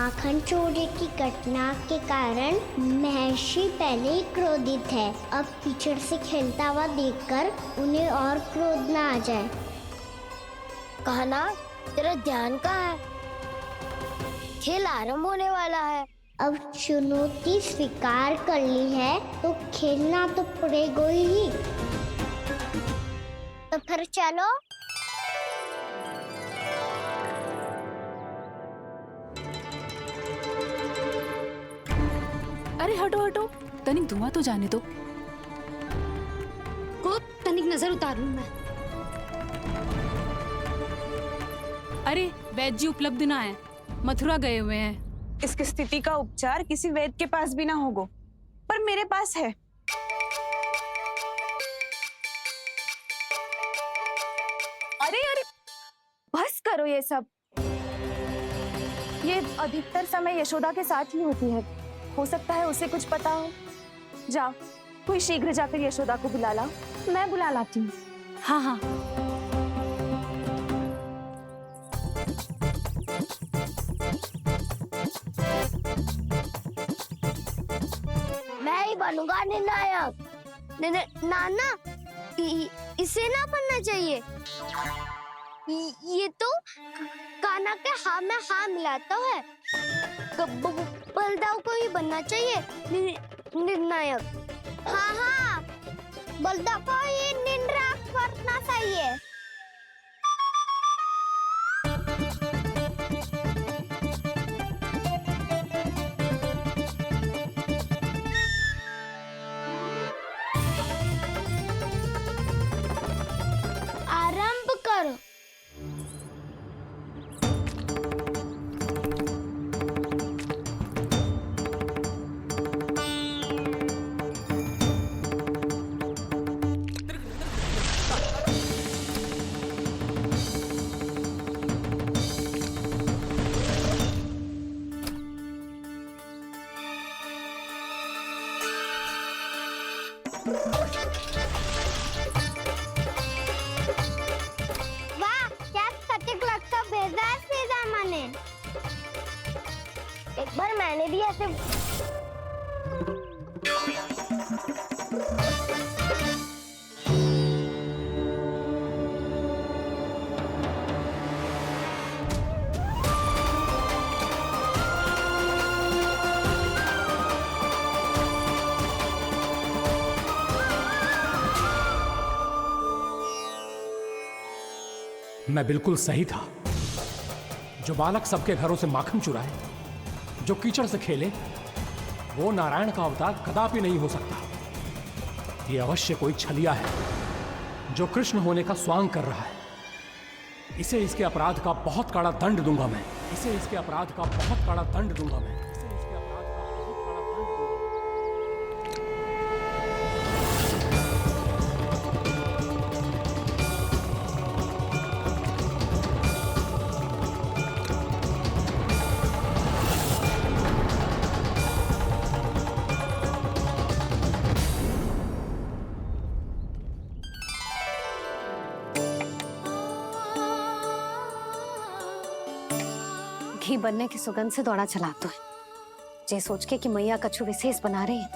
माखन चोरी की घटना के कारण महर्षि पहले ही क्रोधित है। अब कीचड़ से खेलता हुआ देखकर उन्हें और क्रोध ना आ जाए। कहना, तेरा ध्यान कहाँ है? खेल आरंभ होने वाला है। अब चुनौती स्वीकार कर ली है तो खेलना तो पड़ेगा ही। तो फिर चलो। अरे हटो हटो, तनिक धुआं तो जाने दो। को तनिक नजर उतार लूं मैं। अरे वैद्य जी उपलब्ध ना है, मथुरा गए हुए हैं। इसकी स्थिति का उपचार किसी वैद्य के पास भी ना होगा, पर मेरे पास है। अरे अरे, बस करो ये सब। ये अधिकतर समय यशोदा के साथ ही होती है। हो सकता है उसे कुछ पता हो। जाओ, कोई शीघ्र जाकर यशोदा को बुला ला। मैं बुला लाती हूँ। हाँ हाँ। मैं ही बनूंगा निर्णायक। नाना, इसे ना बनना चाहिए। ये तो कान्हा के हाँ में हाँ मिलाता है। बलदाव को ही बनना चाहिए निर्णायक। हाँ हाँ, बलदाव को ही निर्णायक करना चाहिए। आरंभ करो। वाह, क्या सटीक लगता बेजार सीधा माने। एक बार मैंने भी ऐसे मैं बिल्कुल सही था। जो बालक सबके घरों से माखन चुराए, जो कीचड़ से खेले, वो नारायण का अवतार कदापि नहीं हो सकता। ये अवश्य कोई छलिया है जो कृष्ण होने का स्वांग कर रहा है। इसे इसके अपराध का बहुत कड़ा दंड दूंगा मैं। इसे इसके अपराध का बहुत कड़ा दंड दूंगा मैं। इसे इसके अपराध का बहुत कड़ा दंड दूंगा। घी बनने की सुगंध से दौड़ा चला तो है, जे सोच के कि मैया कछु विशेष बना रही है।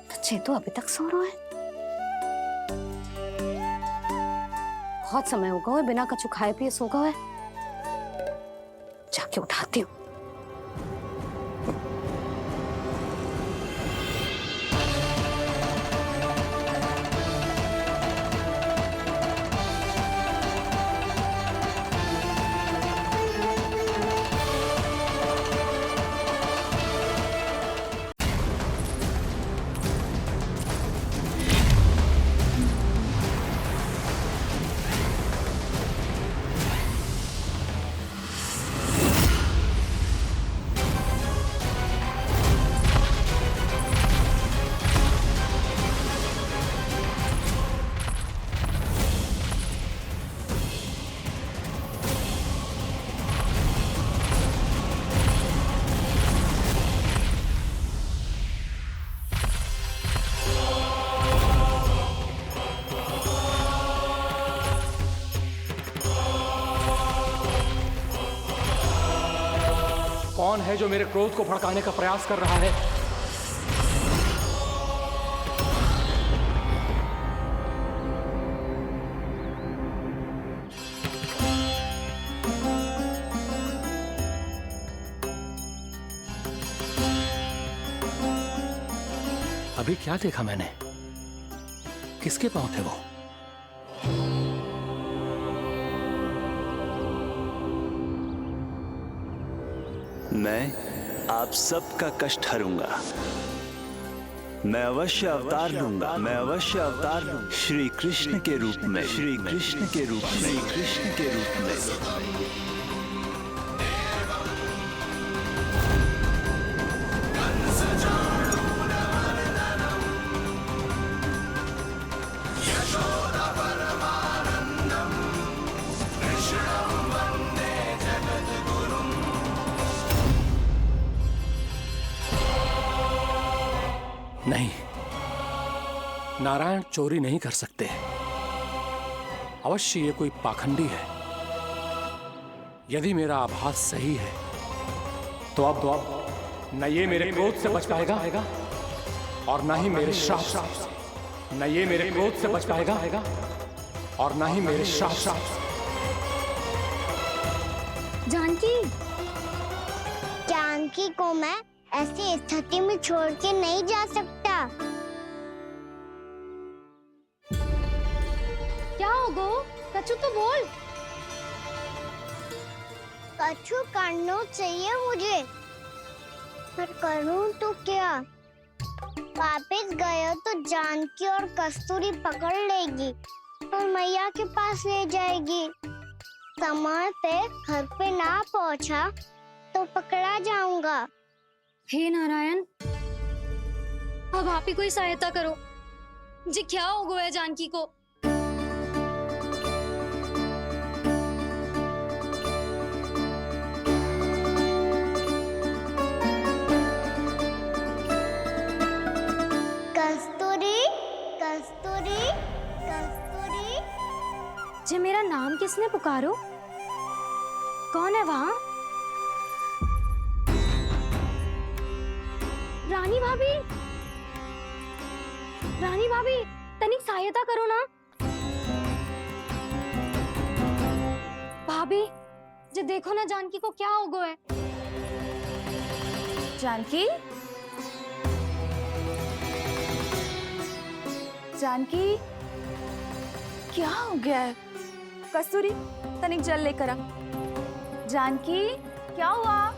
तो चे तो अभी तक सो रहा है। बहुत समय हो गया है बिना कछु खाए पिए सो गया है। जाके उठाती हूँ। कौन है जो मेरे क्रोध को भड़काने का प्रयास कर रहा है? अभी क्या देखा मैंने? किसके पांव थे वो? मैं आप सबका कष्ट हरूंगा। मैं अवश्य अवतार लूंगा। मैं अवश्य अवतार लूंगा। श्री कृष्ण के रूप में। श्री कृष्ण के रूप में। श्री कृष्ण के रूप में। नहीं, नारायण चोरी नहीं कर सकते। अवश्य ये कोई पाखंडी है। यदि मेरा आभास सही है तो अब न ये मेरे क्रोध से बच पाएगा और न ही मेरे श्राप से। न ये मेरे क्रोध से बच पाएगा और न ही मेरे श्राप से। जानकी, जानकी को मैं ऐसी स्थिति में छोड़ के नहीं जा सकता। क्या हो गो? कछु तो बोल। कछु करना चाहिए मुझे, पर करूं तो क्या? वापस गया तो जानकी और कस्तूरी पकड़ लेगी और मैया के पास ले जाएगी। समय पे घर पे ना पहुंचा तो पकड़ा जाऊंगा। हे नारायण, अब आप ही कोई सहायता करो। जी क्या हो गया जानकी को? कस्तूरी, कस्तूरी, कस्तूरी। जी मेरा नाम किसने पुकारो? कौन है वहाँ? रानी भाभी, रानी भाभी, तनिक सहायता करो ना। भाभी, जी देखो ना जानकी को क्या हो गया है। जानकी, जानकी, क्या हो गया है? कस्तूरी, तनिक जल लेकर आ। जानकी, क्या हुआ?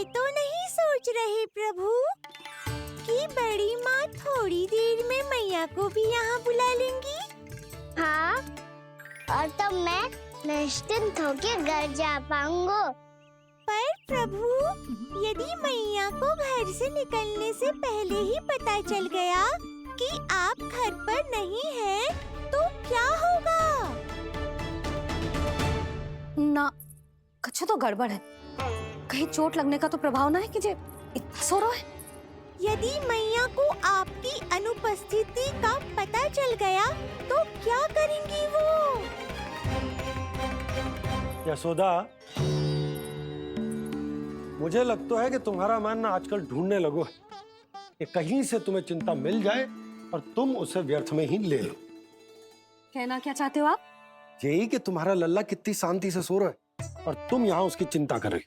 तो नहीं सोच रहे प्रभु कि बड़ी माँ थोड़ी देर में मैया को भी यहाँ बुला लेंगी? हाँ, और तब मैं निश्चिंत होके घर जा पाऊंगा। पर प्रभु, यदि मैया को घर से निकलने से पहले ही पता चल गया कि आप घर पर नहीं हैं, तो क्या होगा? ना, कछु तो गड़बड़ है। कहीं चोट लगने का तो प्रभाव ना है कि जे इतना सो रहा है। यदि मैया को आपकी अनुपस्थिति का पता चल गया तो क्या करेंगी वो? यशोदा, मुझे लगता है कि तुम्हारा मन ना आजकल ढूंढने लगो है कि कहीं से तुम्हें चिंता मिल जाए और तुम उसे व्यर्थ में ही ले लो। कहना क्या चाहते हो आप? यही कि तुम्हारा लल्ला कितनी शांति से सो रहा है और तुम यहाँ उसकी चिंता कर रही।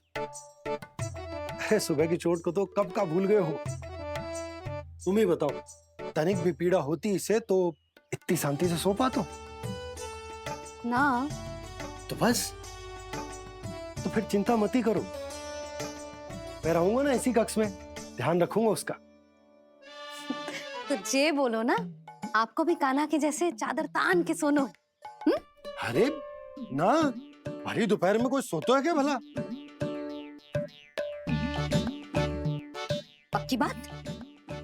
अरे सुबह की चोट को तो कब का भूल गए हो। तुम ही बताओ, तनिक भी पीड़ा होती इसे तो इतनी शांति से सो पाते हो? ना। तो बस, तो फिर चिंता मत ही करो। मैं रहूंगा ना इसी कक्ष में, ध्यान रखूंगा उसका। तो जे बोलो ना, आपको भी कान्हा के जैसे चादर तान के सोनो। अरे ना, भरी दोपहर में कोई सोता है क्या भला? पक्की बात?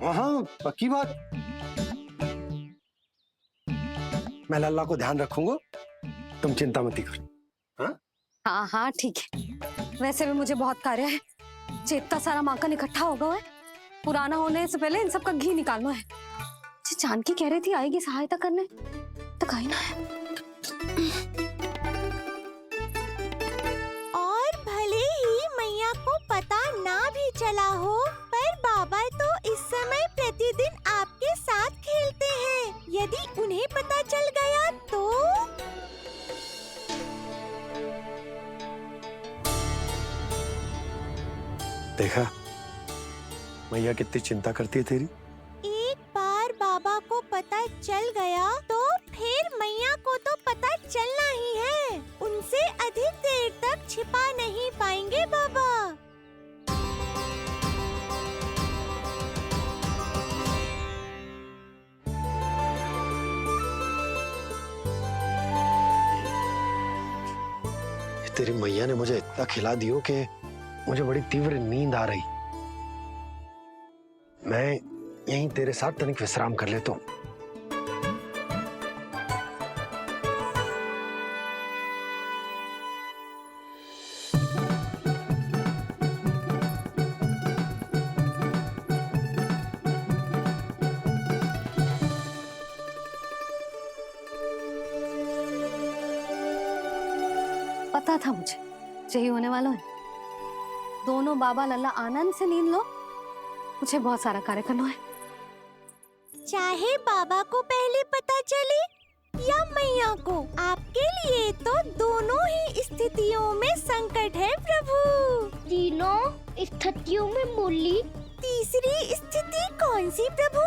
हाँ, पक्की बात। मैं लल्ला को ध्यान रखूंगा, तुम चिंता मत करो। हाँ हाँ हाँ ठीक है। वैसे भी मुझे बहुत कार्य है। इतना सारा माखन इकट्ठा होगा है, पुराना होने से पहले इन सब का घी निकालना है। जानकी कह रही थी आएगी सहायता करने, तो कहीं ना है। देखा मैया कितनी चिंता करती है तेरी। एक बार बाबा को पता चल गया तो फिर मैया को तो पता चलना ही है। उनसे अधिक देर तक छिपा नहीं पाएंगे बाबा। तेरी मैया ने मुझे इतना खिला दियो कि मुझे बड़ी तीव्र नींद आ रही। मैं यहीं तेरे साथ तनिक विश्राम कर लेता हूँ। पता था मुझे यही होने वाला है। दोनों बाबा लल्ला आनंद से नींद लो, मुझे बहुत सारा कार्य करना है। चाहे बाबा को पहले पता चले या मैया को, आपके लिए तो दोनों ही स्थितियों में संकट है प्रभु। तीनों स्थितियों में बोली। तीसरी स्थिति कौन सी प्रभु?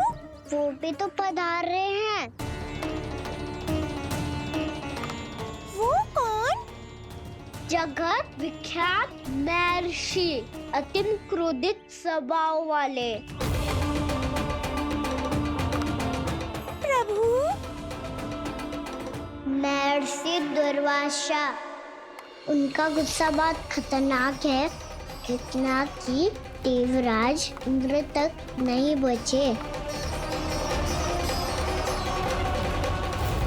वो भी तो पधार रहे हैं। वो कौन? जगत विख्यात महर्षि, अत्यंत क्रोधित स्वभाव वाले। प्रभु महर्षि दुर्वासा। उनका गुस्सा बहुत खतरनाक है, इतना कि देवराज इंद्र तक नहीं बचे।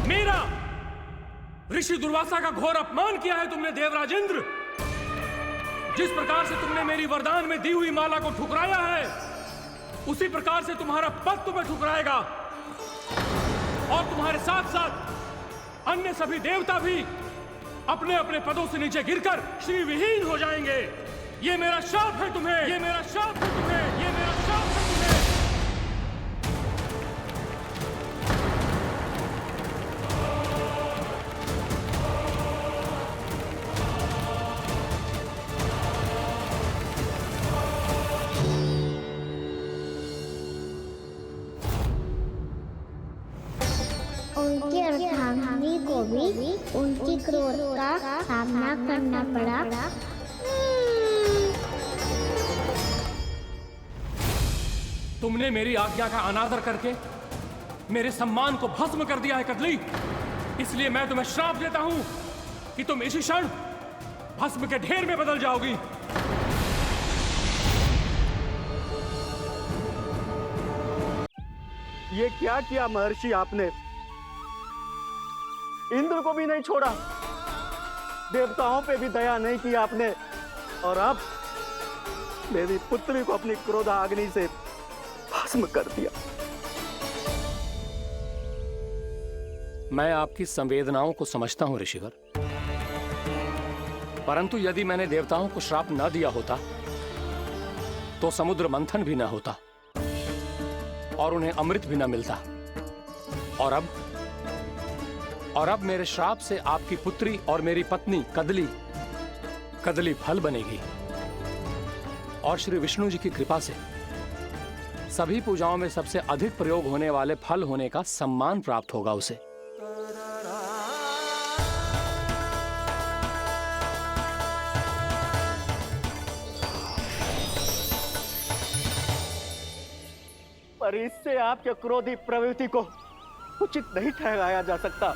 मेरा ऋषि दुर्वासा का घोर अपमान किया है तुमने देवराज इंद्र। जिस प्रकार से तुमने मेरी वरदान में दी हुई माला को ठुकराया है, उसी प्रकार से तुम्हारा पद तुम्हें ठुकराएगा और तुम्हारे साथ साथ अन्य सभी देवता भी अपने अपने पदों से नीचे गिरकर श्री विहीन हो जाएंगे। ये मेरा शाप है तुम्हें, ये मेरा शाप है तुम्हें, ये मेरा शाप है तुम्हें। उनकी अर्धांगिनी को भी उनकी क्रोध का सामना करना पड़ा। तुमने मेरी आज्ञा का अनादर करके मेरे सम्मान को भस्म कर दिया है कदली। इसलिए मैं तुम्हें श्राप देता हूं कि तुम इसी क्षण भस्म के ढेर में बदल जाओगी। ये क्या किया महर्षि आपने? इंद्र को भी नहीं छोड़ा, देवताओं पे भी दया नहीं की आपने, और अब मेरी पुत्री को अपनी क्रोधाग्नि से भस्म कर दिया। मैं आपकी संवेदनाओं को समझता हूं ऋषिवर, परंतु यदि मैंने देवताओं को श्राप न दिया होता तो समुद्र मंथन भी न होता और उन्हें अमृत भी न मिलता। और अब मेरे श्राप से आपकी पुत्री और मेरी पत्नी कदली फल बनेगी और श्री विष्णु जी की कृपा से सभी पूजाओं में सबसे अधिक प्रयोग होने वाले फल होने का सम्मान प्राप्त होगा उसे। पर इससे आपके क्रोधी प्रवृत्ति को उचित नहीं ठहराया जा सकता।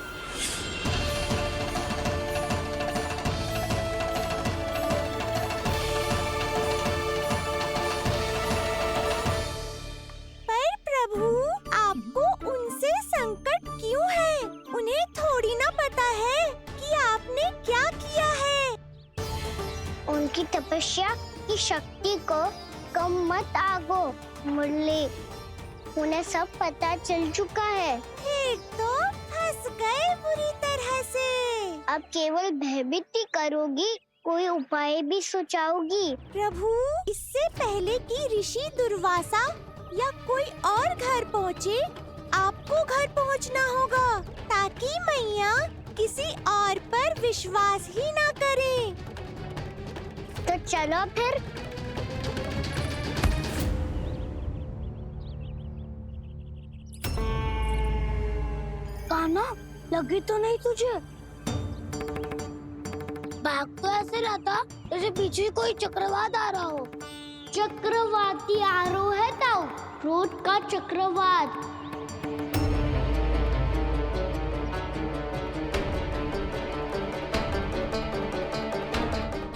पर प्रभु, आपको उनसे संकट क्यों है? उन्हें थोड़ी ना पता है कि आपने क्या किया है। उनकी तपस्या की शक्ति को कम मत आगो मुरली, उन्हें सब पता चल चुका है। फिर तो फंस गए बुरी तरह से। अब केवल भयभीत ही करोगी, कोई उपाय भी सुझाओगी? प्रभु, इससे पहले कि ऋषि दुर्वासा या कोई और घर पहुँचे, आपको घर पहुँचना होगा ताकि मैया किसी और पर विश्वास ही ना करे। तो चलो फिर। कान्हा, लगी तो नहीं तुझे? भाग तो ऐसे रहा था जैसे पीछे कोई चक्रवात आ रहा हो। चक्रवाती आरोह है ताऊ, रोड का चक्रवात।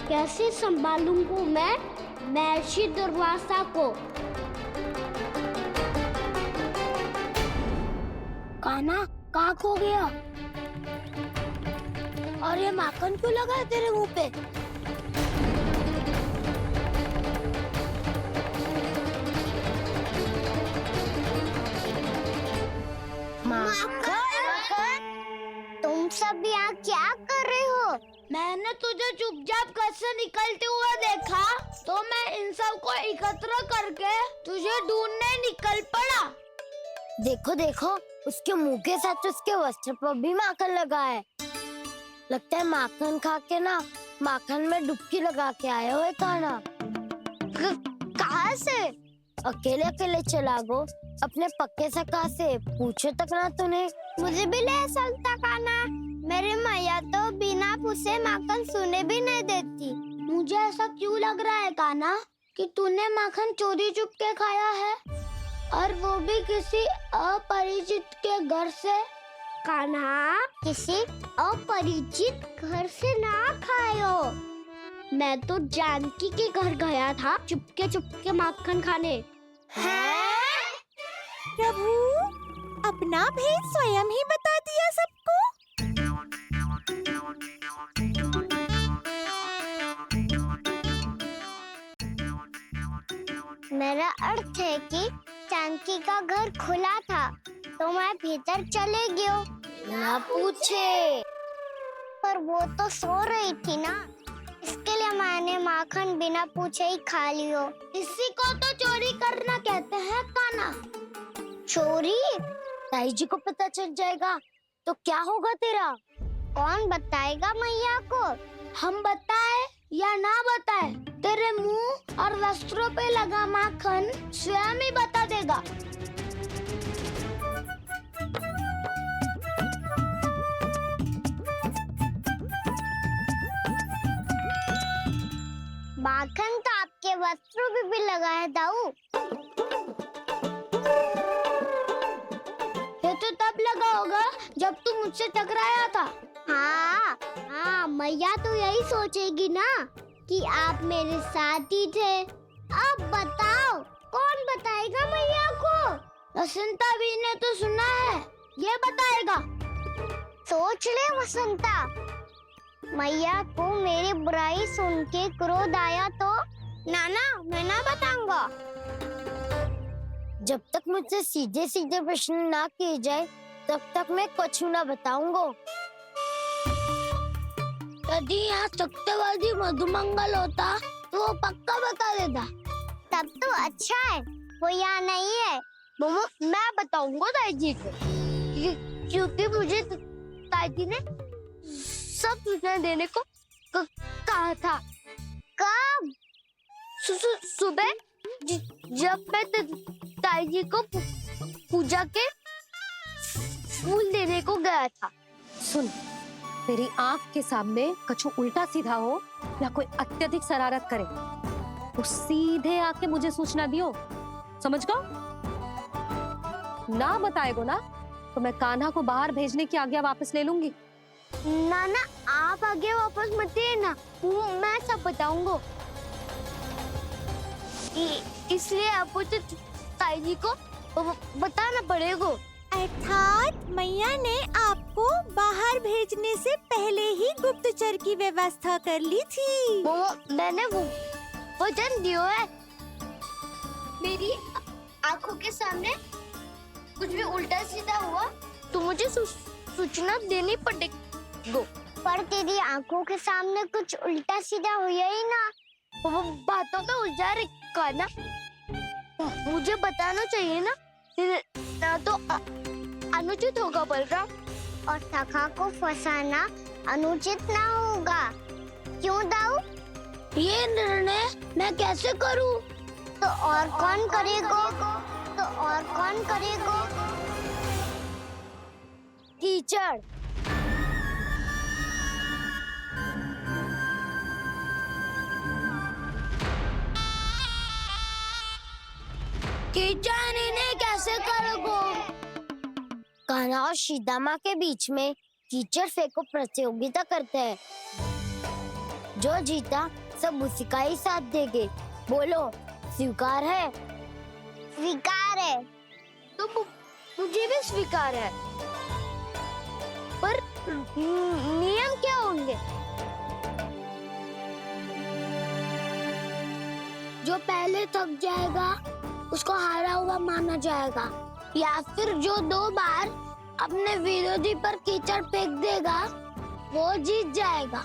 कैसे संभालूंगा मैं महर्षि दुर्वासा को? कान्हा, कहाँ खो गया? और ये माखन क्यों लगा है तेरे मुंह पे? माखन, तुम सब यहाँ क्या कर रहे हो? मैंने तुझे चुपचाप घर से निकलते हुए देखा, तो मैं इन सब को एकत्र करके तुझे ढूंढने निकल पड़ा। देखो देखो, उसके मुंह के साथ उसके वस्त्र पर भी माखन लगा है। लगता है माखन खा के ना माखन में डुबकी लगा के आए हुए कान्हा। कहाँ से? अकेले अकेले चला गो, अपने पक्के सका से पूछो तक ना तूने। मुझे भी ले चलता कान्हा, मेरी मैया तो बिना पूछे माखन सुने भी नहीं देती। मुझे ऐसा क्यों लग रहा है कान्हा कि तूने माखन चोरी चुप के खाया है, और वो भी किसी अपरिचित के घर से। कान्हा, किसी अपरिचित घर से ना खायो। मैं तो जानकी के घर गया था चुपके माखन खाने। हैं? प्रभु, अपना भेद स्वयं ही बता दिया सबको। मेरा अर्थ है कि जानकी का घर खुला था, तो मैं भीतर चले गयो। ना पूछे, पर वो तो सो रही थी ना, इसके लिए मैंने माखन बिना पूछे ही खा लियो। इसी को तो चोरी करना कहते हैं कान्हा। चोरी? ताई जी को पता चल जाएगा तो क्या होगा तेरा? कौन बताएगा मैया को? हम बताए या ना बताए, तेरे मुंह और वस्त्रों पे लगा माखन स्वयं ही बता देगा। माखन तो आपके वस्त्रों पे भी लगा है दाऊ। ये तो तब लगा होगा जब तू मुझसे टकराया था। हाँ, मैया तो यही सोचेगी ना कि आप मेरे साथ ही थे। अब बताओ, कौन बताएगा मैया को? वसंता भी ने तो सुना है, ये बताएगा। सोच ले वसंता, मैया को मेरी बुराई सुन के क्रोध आया तो नाना, मैं ना बताऊंगा। जब तक मुझसे सीधे सीधे प्रश्न ना किए जाए, तब तक मैं कुछ ना बताऊंगा। यदि यहाँ सत्यवादी मधुमंगल होता तो वो पक्का बता देता। तब तो अच्छा है वो यहाँ नहीं है। मैं बताऊंगा ताई जी को, क्योंकि मुझे ताई जी ने सब सूचना देने को कहा था। कब? सुबह जब मैं ताई जी को पूजा के फूल देने को गया था। सुन, तेरी आंख के सामने कछु उल्टा सीधा हो या कोई अत्यधिक शरारत करे तो सीधे आके मुझे सूचना दियो, समझ गो? ना बताएगो ना तो मैं कान्हा को बाहर भेजने की आज्ञा वापस ले लूंगी। नाना, आप आगे वापस मत देना, मैं सब बताऊंगा। इसलिए आपको तो ताई जी को बताना पड़ेगा। अर्थात मैया ने आपको बाहर भेजने से पहले ही गुप्तचर की व्यवस्था कर ली थी। मैंने वो वचन दिया है। मेरी आंखों के सामने कुछ भी उल्टा सीधा हुआ तो मुझे सूचना देनी पड़ेगी। पर तेरी आंखों के सामने कुछ उल्टा सीधा हुआ ही ना, वो बातों में उलझा रखा ना, मुझे बताना चाहिए ना तो अनुचित होगा बलराम। और सखा को फंसाना अनुचित ना होगा, क्यों दाऊ? ये निर्णय मैं कैसे करूं? तो और कौन करेगा? कीचड़। कीचड़ इन्हें कैसे करोगे? कान्हा और सीता माँ के बीच में कीचड़ फेंको प्रतियोगिता करते हैं। जो जीता सब उसी का ही साथ देंगे। बोलो स्वीकार है? स्वीकार है। तो मुझे भी स्वीकार है, पर नियम क्या होंगे? जो पहले थक जाएगा उसको हारा हुआ माना जाएगा, या फिर जो 2 बार अपने विरोधी पर कीचड़ फेंक देगा वो जीत जाएगा।